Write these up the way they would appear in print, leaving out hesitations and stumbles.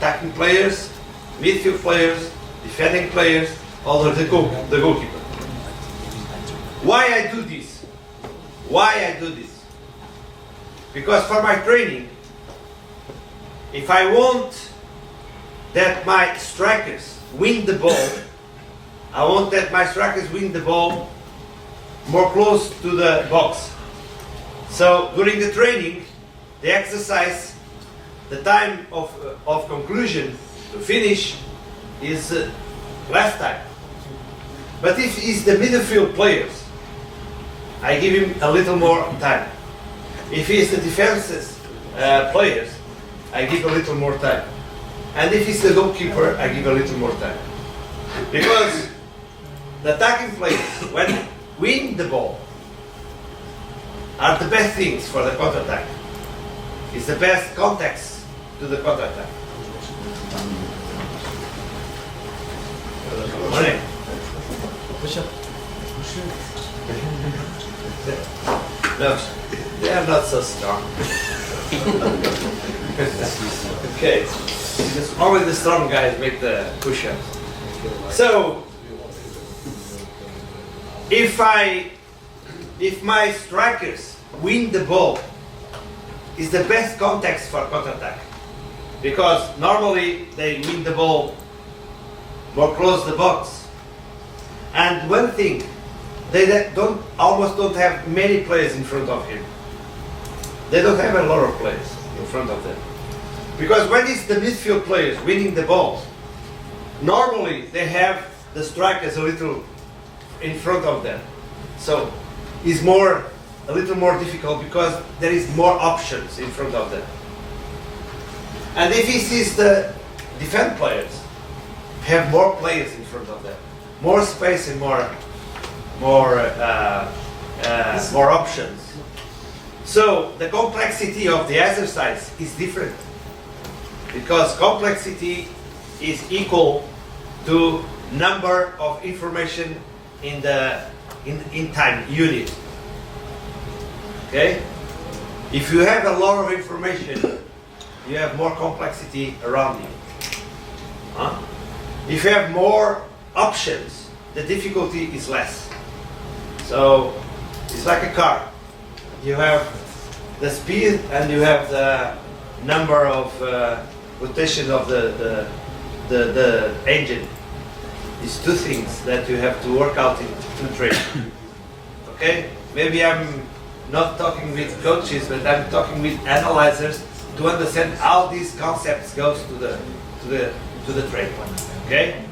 attacking players, midfield players, defending players, or the goalkeeper. Why I do this? Why I do this? Because for my training, if I want that my strikers win the ball, I want that my strikers win the ball more close to the box. So during the training, the exercise, the time of conclusion to finish is less time. But if it's the midfield players, I give him a little more time. If it's the defenses players, I give a little more time. And if it's the goalkeeper, I give a little more time. Because the attacking players, when win the ball, are the best things for the counter-attack. It's the best context to the counter-attack. Morning. No, they are not so strong. Okay, only the strong guys make the push-ups. So, if my strikers win the ball, is the best context for counter-attack, because normally they win the ball more close to the box. And one thing, they almost don't have many players in front of him. They don't have a lot of players in front of them. Because when it's the midfield players winning the ball, normally they have the strikers a little in front of them. So it's a little more difficult because there is more options in front of them. And if it is the defense players, have more players in front of them, more space and more options. So the complexity of the exercise is different, because complexity is equal to number of information in time unit. Okay? If you have a lot of information, you have more complexity around you. Huh? If you have more options, the difficulty is less. So it's like a car. You have the speed and you have the number of rotations of the engine. It's two things that you have to work out in training. Okay? Maybe I'm not talking with coaches, but I'm talking with analyzers to understand how these concepts goes to the training. Okay?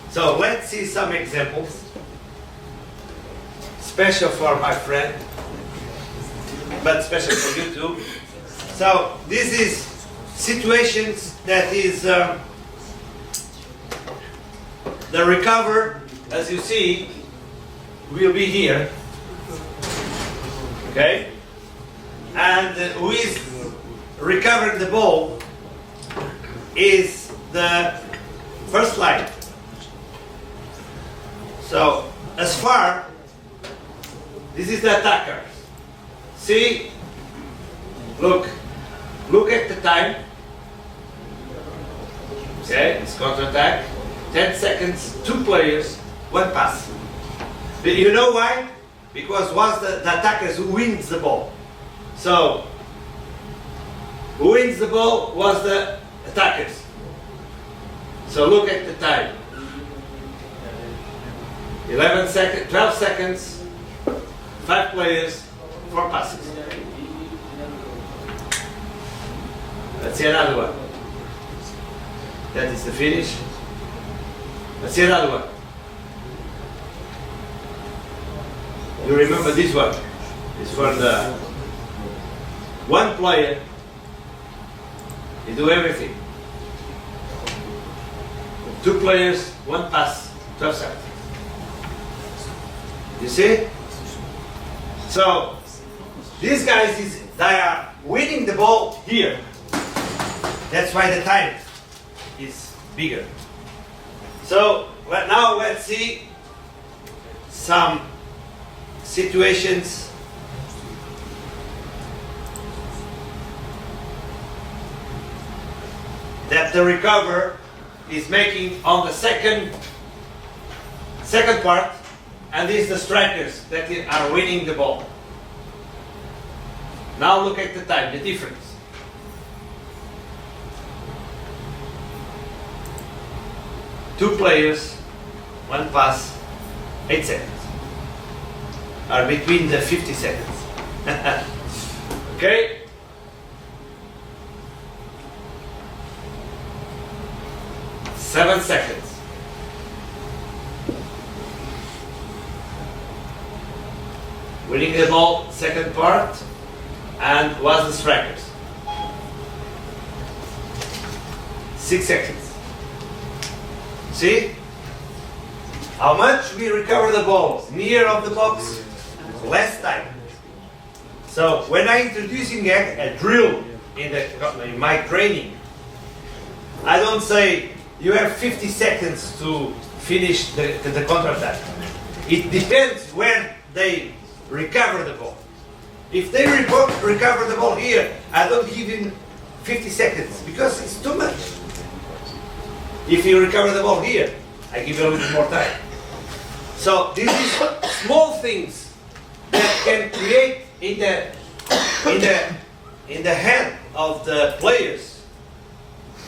So let's see some examples, special for my friend, but special for you too. So this is situations that is the recover, as you see, will be here. Okay? And who is recovering the ball is the first line. So, as far, this is the attacker. See? Look at the time. Okay, it's counter-attack. 10 seconds, 2 players, 1 pass. But you know why? Because was the attackers who wins the ball. So, who wins the ball was the attackers. So look at the time. 11 seconds, 12 seconds, 5 players, 4 passes. Let's see another one. That is the finish. Let's see another one. You remember this one? It's for the one player. You do everything. 2 players, 1 pass, 12 seconds. You see? So these guys they are winning the ball here. That's why the time is bigger. So now let's see some situations that the recover is making on the second part, and these the strikers that are winning the ball. Now look at the time, the difference. Two players, one pass, 8 seconds. Are between the 50 seconds. Okay? Seven seconds. Winning the ball, second part, and was the strikers. 6 seconds. See? How much we recover the balls? Near of the box, less time. So when I'm introducing a drill in my training, I don't say you have 50 seconds to finish the counter-attack. It depends where they recover the ball. If they recover the ball here, I don't give him 50 seconds because it's too much. If you recover the ball here, I give you a little bit more time. So this is small things that can create in the head of the players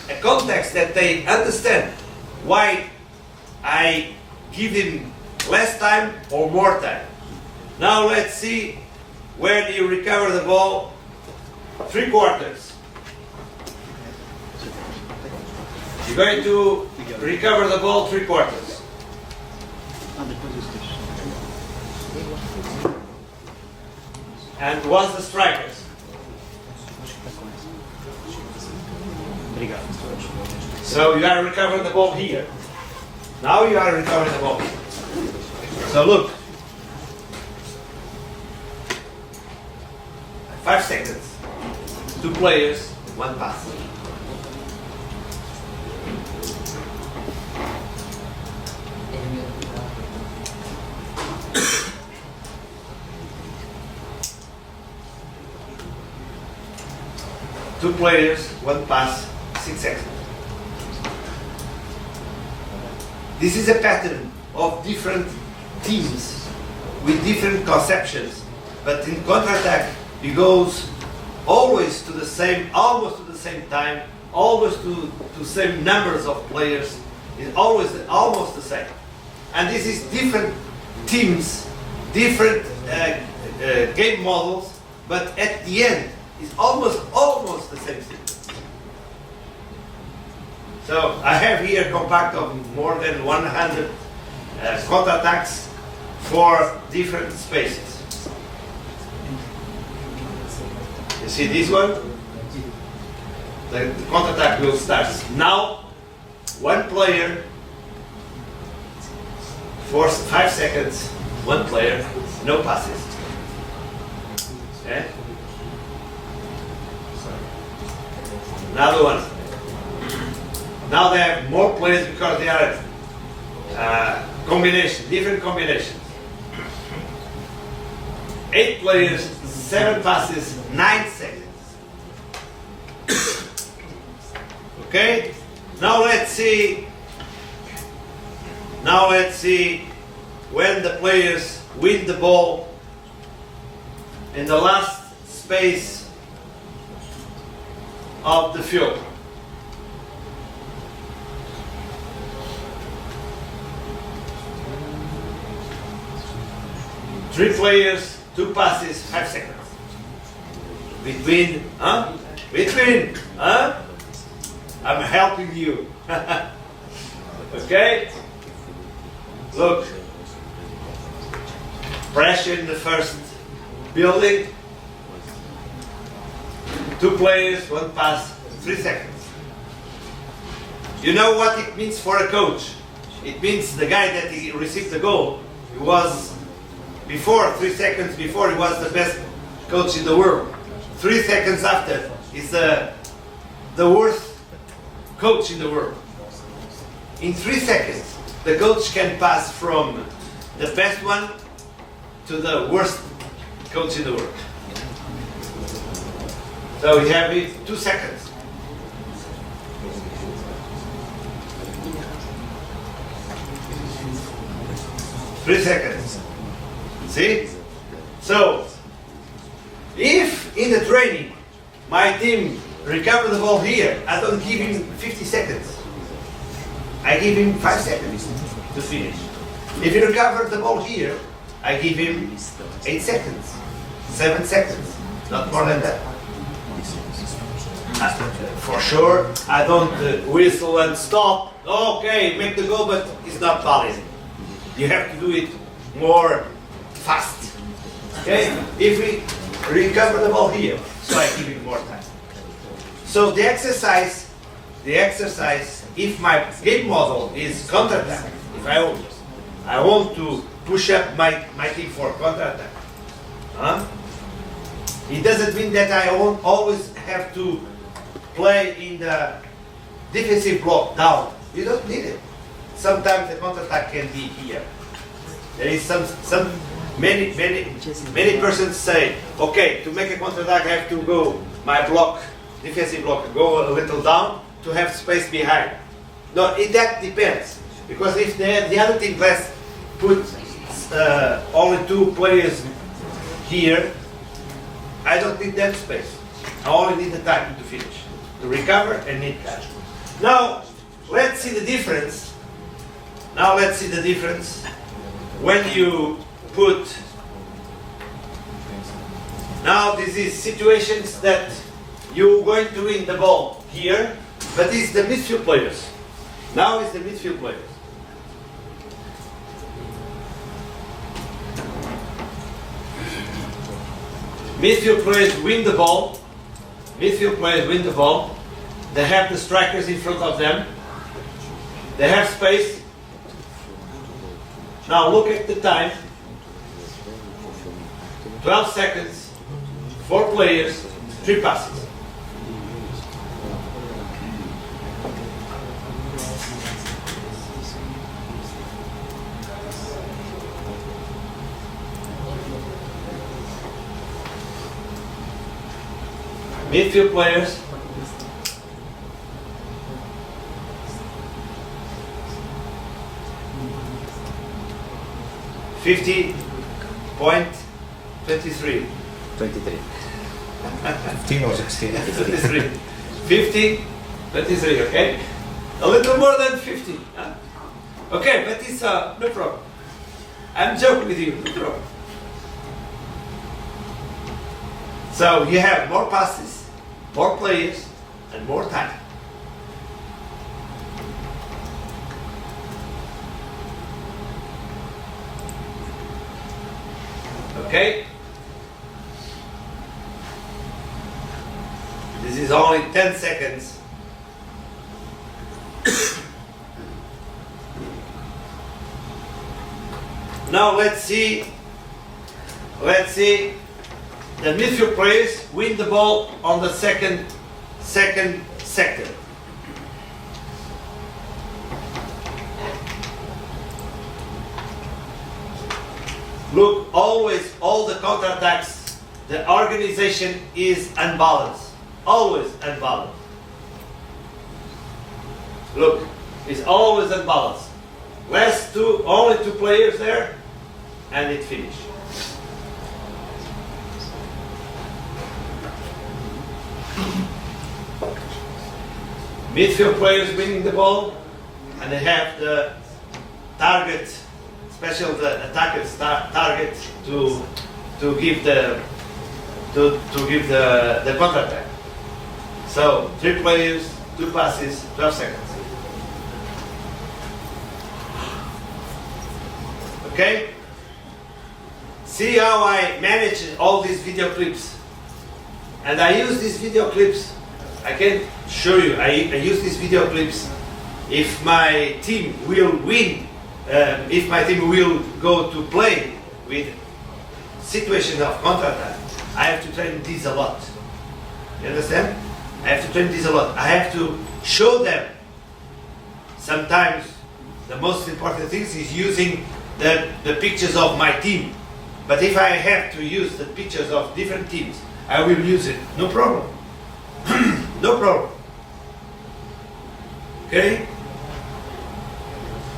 a context that they understand why I give them less time or more time. Now let's see when you recover the ball 3 quarters. You're going to recover the ball 3 quarters. And what's the strikers? So you are recovering the ball here. Now you are recovering the ball. So look. 5 seconds. 2 players, 1 pass. Two players, 1 pass, 6 seconds. This is a pattern of different teams with different conceptions, but in counter-attack it goes always to the same, almost to the same time, always to same numbers of players. It's always almost the same, and this is different teams, different game models, but at the end it's almost the same thing. So I have here a compact of more than 100 counter-attacks for different spaces. You see this one? The counter-attack will start now. 1 player for 5 seconds. 1 player, no passes. Okay? Another one. Now they have more players because they are different combinations. 8 players, 7 passes, 9 seconds. Okay? Now let's see when the players win the ball in the last space of the field. Three players, 2 passes, 5 seconds. Between, I'm helping you. Okay? Look. Pressure in the first building. 2 players, 1 pass, 3 seconds. You know what it means for a coach? It means the guy that he received the goal, he was before, 3 seconds before, he was the best coach in the world. 3 seconds after, he's the worst coach in the world. In 3 seconds, the coach can pass from the best one to the worst coach in the world. So we have it 2 seconds. 3 seconds. See? So, if in the training my team recover the ball here, I don't give him 50 seconds. I give him 5 seconds to finish. If he recovers the ball here, I give him 8 seconds, 7 seconds, not more than that. For sure, I don't whistle and stop. Okay, make the goal, but it's not valid. You have to do it more fast. Okay? If we recover the ball here, so I give it more time. So the exercise, if my game model is counter-attack, if I want to push up my team for counter-attack, it doesn't mean that I won't always have to play in the defensive block down. You don't need it. Sometimes the counter-attack can be here. There is many persons say, okay, to make a counter-attack I have to go my block, defensive block, go a little down to have space behind. No, that depends. Because if the other team let's put only 2 players here, I don't need that space. I only need the time to finish, to recover and need that. Now, let's see the difference. When you put. Now, this is situations that you're going to win the ball here, but it's the midfield players. Now it's the midfield players. Midfield players win the ball. They have the strikers in front of them. They have space. Now look at the time. 12 seconds, 4 players, 3 passes. Midfield players. $50.23. 23. 15 or 16? 23. 50, 23, okay? A little more than 50. Huh? Okay, but it's no problem. I'm joking with you, no problem. So you have more passes, more players, and more time. Okay? This is only 10 seconds. Now let's see the midfield players win the ball on the second sector. Look, always all the counterattacks, the organization is unbalanced. Always unbalanced. Look, it's always unbalanced. Only 2 players there, and it finished. Midfield players winning the ball, and they have the target, the attacker's target to give the counter-attack. So 3 players, 2 passes, 12 seconds. Okay? See how I manage all these video clips. And I use these video clips. I can show you. I use these video clips. If my team will win, if my team will go to play with situation of counter-attack, I have to train this a lot. You understand? I have to train this a lot. I have to show them. Sometimes the most important thing is using the pictures of my team. But if I have to use the pictures of different teams, I will use it. No problem. No problem. Okay?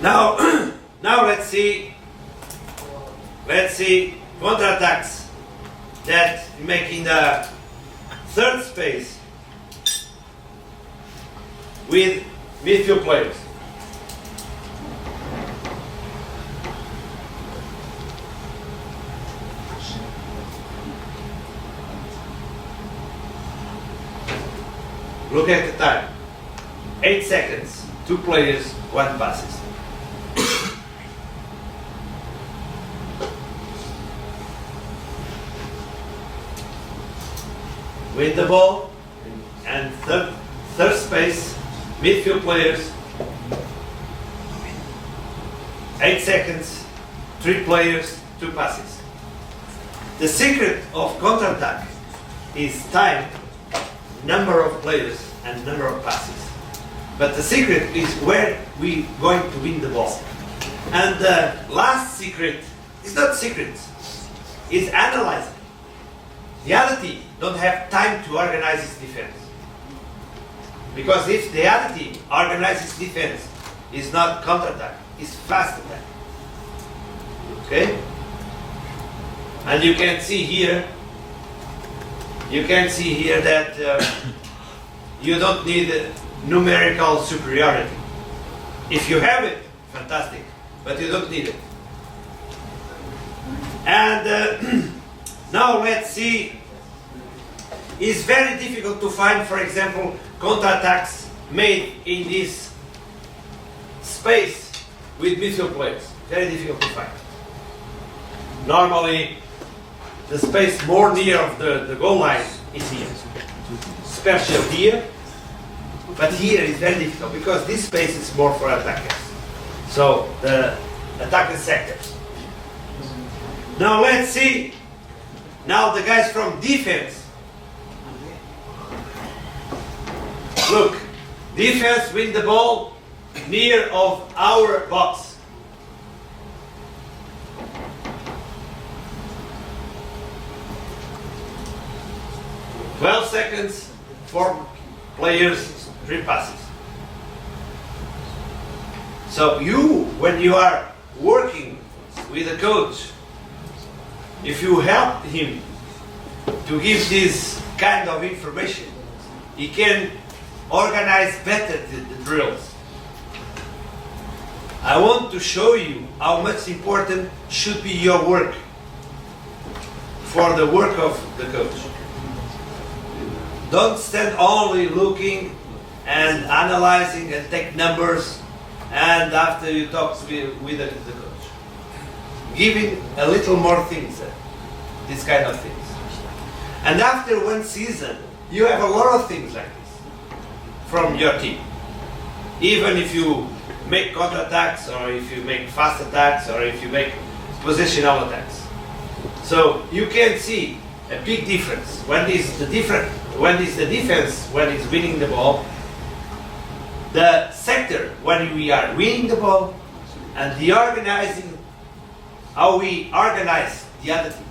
Now see counterattacks that making the third space with midfield players. Look at the time. 8 seconds, 2 players, 1 passes. With the ball and third space, midfield players, 8 seconds, 3 players, 2 passes. The secret of counterattack is time, number of players, and number of passes. But the secret is where we going to win the ball. And the last secret is not secrets, it's analyzing. The other team don't have time to organize its defense. Because if the other team organizes defense, it's not counterattack, it's fast attack. Okay? And you can see here that you don't need numerical superiority. If you have it, fantastic, but you don't need it. And now let's see. It's very difficult to find, for example, counterattacks made in this space with midfield players. Very difficult to find. Normally, the space more near of the goal line is here. Special here, but here is very difficult because this space is more for attackers. So the attacking sectors. Now let's see. Now the guys from defense. Look, defense win the ball near of our box. "12 seconds, 4 players, 3 passes." So when you are working with a coach, if you help him to give this kind of information, he can organize better the drills. I want to show you how much important should be your work for the work of the coach. Don't stand only looking and analyzing and take numbers and after you talk with the coach. Giving a little more things, this kind of things. And after one season, you have a lot of things like this from your team. Even if you make counterattacks, or if you make fast attacks, or if you make positional attacks. So you can see a big difference. When is the defense when it's winning the ball, the sector when we are winning the ball, and the organizing, how we organize the other team.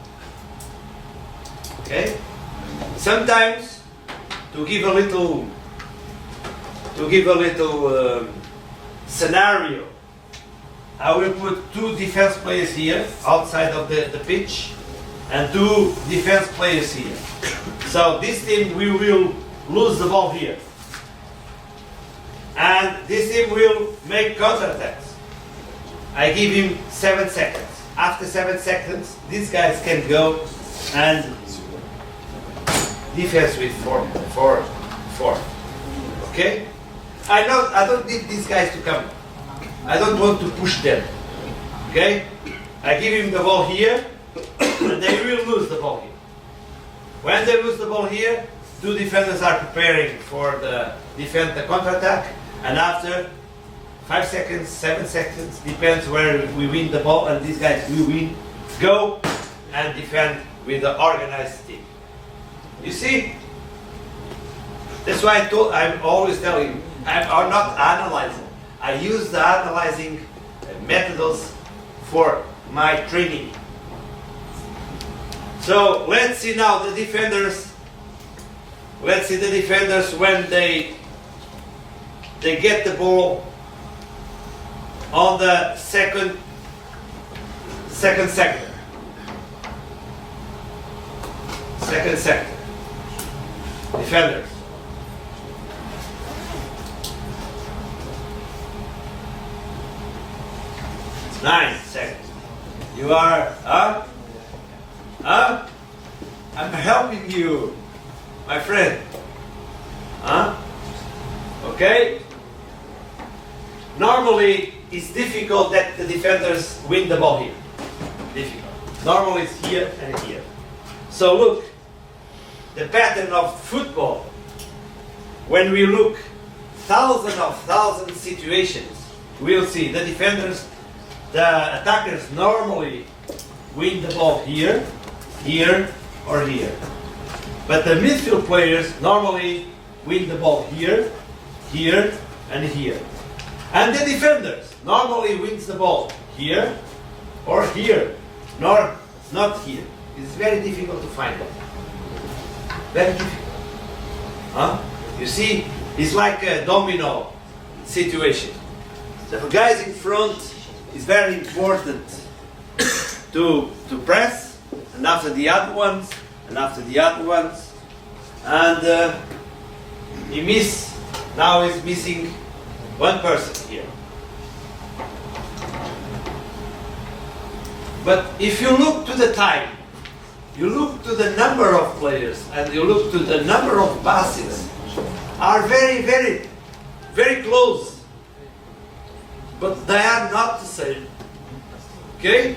Okay? Sometimes to give a little scenario, I will put 2 defense players here outside of the pitch and 2 defense players here. So this team we will lose the ball here. And this team will make counterattacks. I give him 7 seconds. After 7 seconds, these guys can go and defense with 4. Okay? I don't need these guys to come. I don't want to push them. Okay? I give him the ball here, and they will lose the ball here. When they lose the ball here, 2 defenders are preparing for the counterattack, and after 5 seconds, 7 seconds, depends where we win the ball, and these guys will win, go and defend with the organized team. You see? That's why I'm always telling you, I'm not analyzing. I use the analyzing methods for my training. So let's see now the defenders. Let's see the defenders when they get the ball on the second Second sector. Second sector. Defenders. Nine seconds. You are, I'm helping you, my friend. Okay? Normally, it's difficult that the defenders win the ball here. Difficult. Normally, it's here and here. So look, the pattern of football, when we look thousands situations, we'll see the defenders, the attackers normally win the ball here, here, or here. But the midfield players normally win the ball here, here, and here. And the defenders normally wins the ball here or here, not here. It's very difficult to find it. Very difficult. You see, it's like a domino situation. The guys in front is very important to press, and after the other ones, and after the other ones, and now he's missing one person here. But if you look to the time, you look to the number of players, and you look to the number of passes, are very, very, very close. But they are not the same. Okay?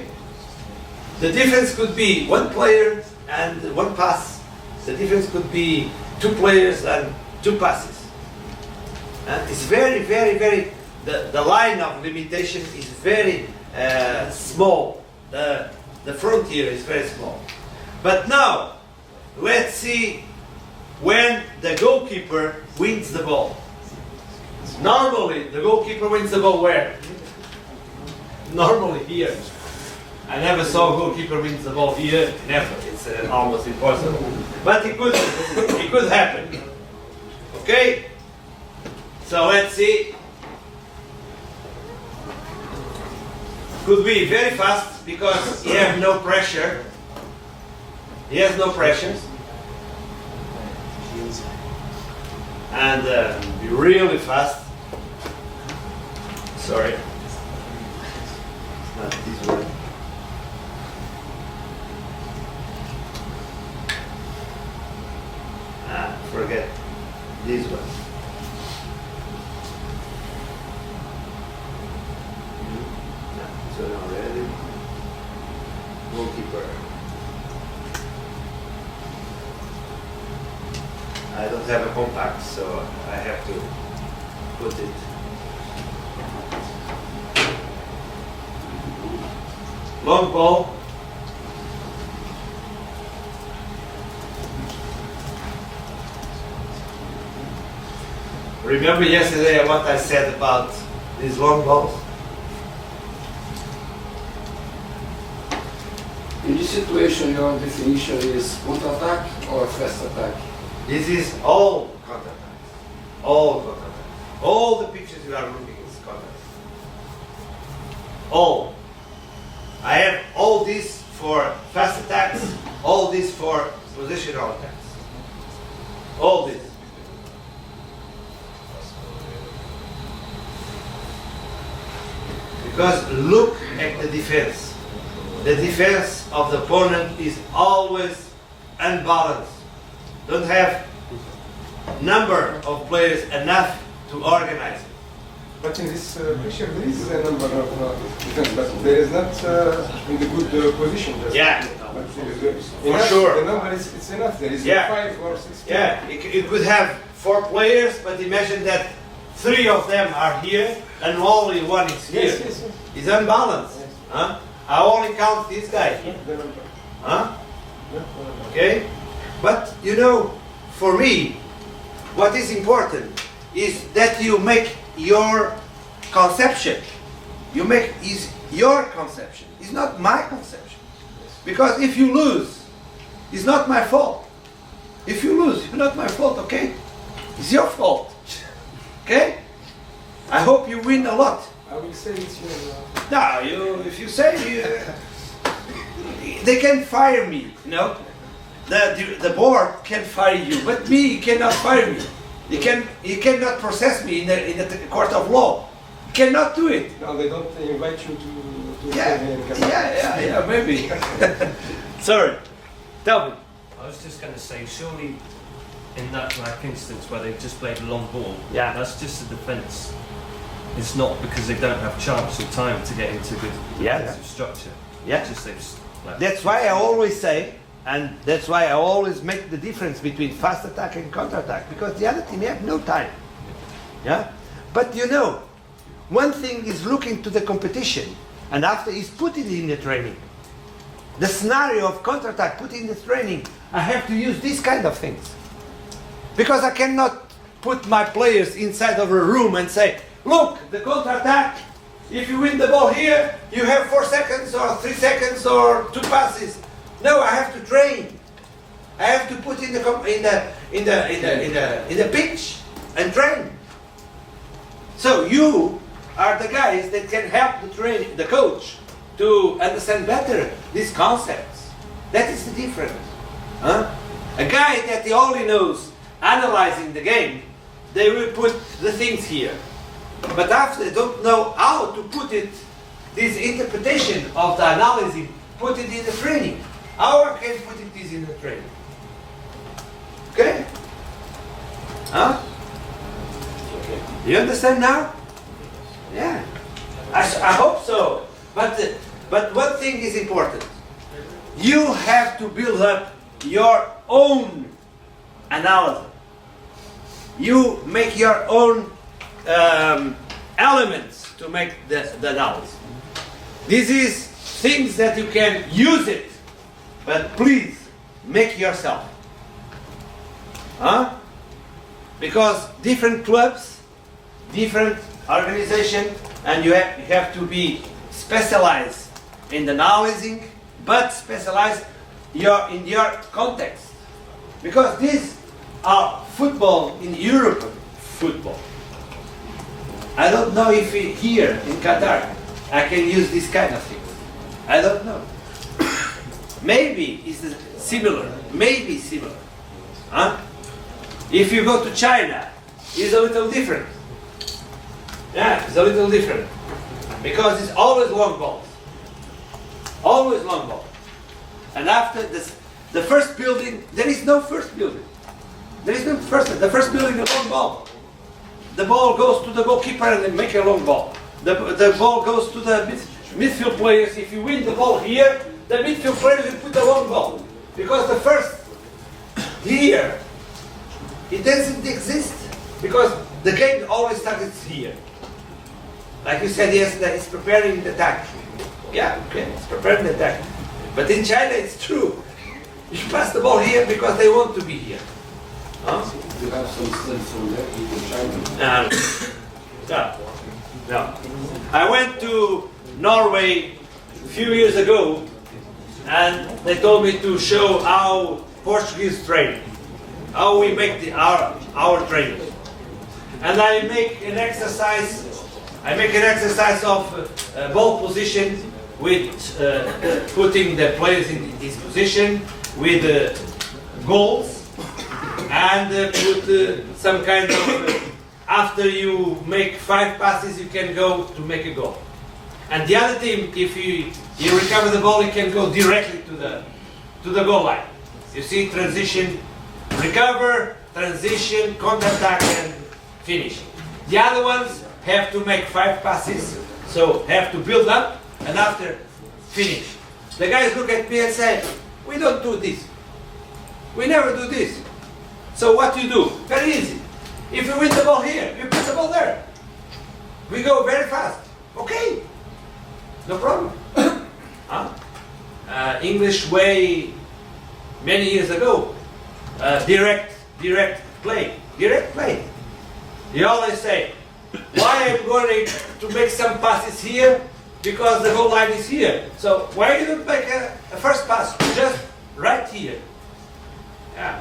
The difference could be one player and one pass. The difference could be two players and two passes. It's very, very, very, the line of limitation is very small. The frontier is very small. But now, let's see when the goalkeeper wins the ball. Normally, the goalkeeper wins the ball where? Normally here. I never saw a goalkeeper wins the ball here. Never. It's almost impossible. But it could happen. Okay? So let's see. Could be very fast because he has no pressure. He has no pressure. And be really fast. Sorry. It's not this one. Forget this one. So already. Goalkeeper. I don't have a compact, so I have to put it. Long ball. Remember yesterday what I said about these long balls? In this situation, your definition is counter-attack or fast attack? This is all counter-attack. All counter-attack. All the pictures you are looking is counter-attack. All. I have all this for fast attacks, all this for positional attacks. All this. Because look at the defense. The defense of the opponent is always unbalanced. Don't have number of players enough to organize it. But in this picture, there is a number of defense, but there is not in the good position. Just Yeah, but for sure. The number is it's enough. There is 5 or 6. Yeah, it could have 4 players, but imagine that 3 of them are here and only one is here. Yes, yes, yes. It's unbalanced. Yes. Huh? I only count this guy here. The number. Huh? Yeah. Okay? But you know, for me, what is important is that you make your conception. You make is your conception. It's not my conception. Because if you lose, it's not my fault. If you lose, it's not my fault, okay? It's your fault. Okay? I hope you win a lot. I will say it's your. No, if you say they can fire me, you know. The board can fire you, but me cannot fire me. You cannot process me in the court of law. You cannot do it. No, they don't invite you to Yeah, stay here in Qatar. yeah, maybe. Sorry. Tell me. I was just going to say, surely in that like instance where they've just played a long ball, Yeah. that's just a defence. It's not because they don't have chance or time to get into good Yeah. defensive structure. Yeah. It's just they've like, That's why I always say, and that's why I always make the difference between fast attack and counter attack, because the other team have no time. Yeah? But you know, one thing is looking to the competition, and after is put it in the training. The scenario of counter attack put in the training, I have to use these kind of things. Because I cannot put my players inside of a room and say, look, the counter attack, if you win the ball here, you have 4 seconds or 3 seconds or 2 passes. No, I have to train. I have to put in the pitch and train. So you are the guys that can help the coach to understand better these concepts. That is the difference. Huh? A guy that he only knows analyzing the game, they will put the things here. But after they don't know how to put it, this interpretation of the analysis, put it in the training. How I can put it this in the training? Okay? Huh? Okay. You understand now? Yeah. I hope so. But one thing is important. You have to build up your own analysis. You make your own elements to make the analysis. This is things that you can use it, but please make yourself. Huh? Because different clubs, different organization, and you have to be specialized in the analyzing, but specialized in your context. Because these are football in Europe, football. I don't know if here in Qatar I can use this kind of thing. I don't know. Maybe it's similar. Maybe similar. Huh? If you go to China, it's a little different. Yeah, it's a little different. Because it's always long balls. Always long ball. And after this, the first building, there is no first building. There is no first. The first building is a long ball. The ball goes to the goalkeeper and they make a long ball. The ball goes to the midfield players. If you win the ball here, the midfield players will put the long ball. Because the first here, it doesn't exist. Because the game always starts here. Like you said yesterday, it's preparing the attack. Yeah, okay, it's preparing the attack. But in China, it's true. You pass the ball here because they want to be here. Huh? You have some students from there in China. No. I went to Norway a few years ago, and they told me to show how Portuguese train, how we make our training. And I make an exercise. I make an exercise of ball position with putting the players in this position with goals. And put some kind of, after you make 5 passes, you can go to make a goal. And the other team, if you recover the ball, you can go directly to the goal line. You see, transition, recover, transition, counter-attack, and finish. The other ones have to make 5 passes, so have to build up, and after, finish. The guys look at me and say, we don't do this. We never do this. So what you do? Very easy. If you win the ball here, you put the ball there. We go very fast. Okay. No problem. Huh? English way, many years ago, direct play. Direct play. You always say, why I'm going to make some passes here? Because the goal line is here. So why you don't make a first pass? Just right here. Yeah.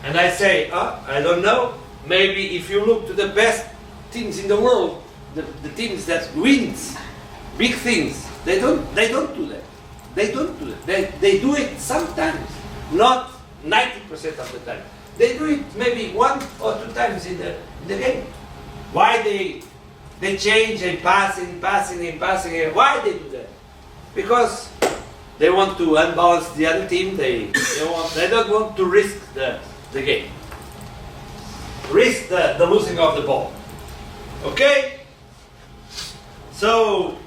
And I say, I don't know. Maybe if you look to the best teams in the world, the teams that wins big things, they don't do that. They don't do it. They do it sometimes, not 90% of the time. They do it maybe 1 or 2 times in the game. Why they change and passing. Why they do that? Because they want to unbalance the other team. They don't want to risk the game. Risk the losing of the ball. Okay? So